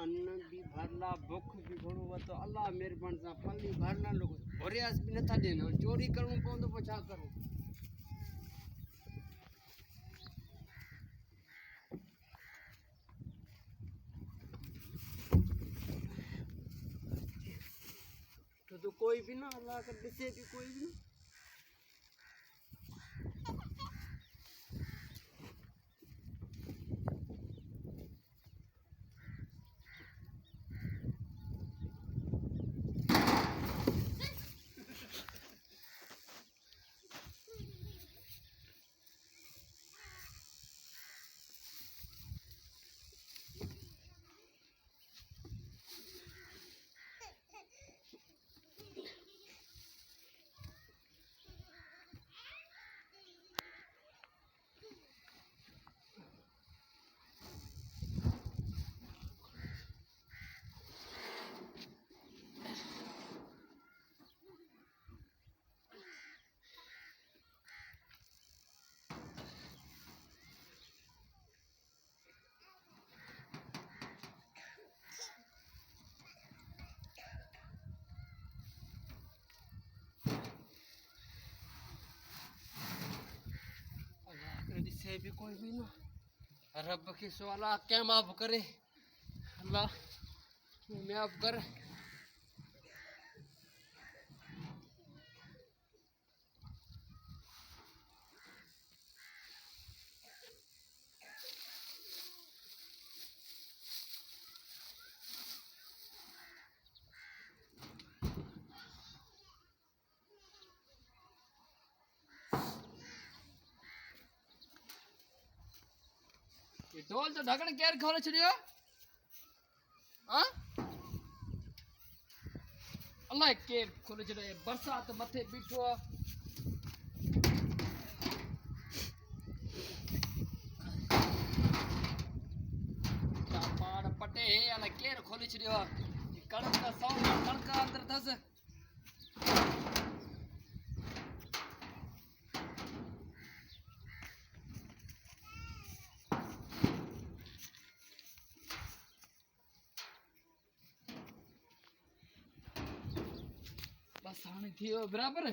अन्न भी भरला भूख भी घणो वतो अल्लाह मेहरबान सां पल्ली भरला लोग भरियास भी नथा ॾियनि चोरी करणो पवंदो पोइ छा करूं तो कोई भी ना अल्लाह का ॾिसे भी कोई भी ना से भी कोई भी ना रब की सवाला क्या माफ करे अल्लाह माफ कर ये ढोल तो ढकण केर खोले छड़ियो हां अल्लाह केर खोले छड़े बरसात मथे बीठो पाड़ पटे अल्लाह केर खोले छड़ियो कणक का साउंड कणक अंदर दस बस हाणे थियो बराबर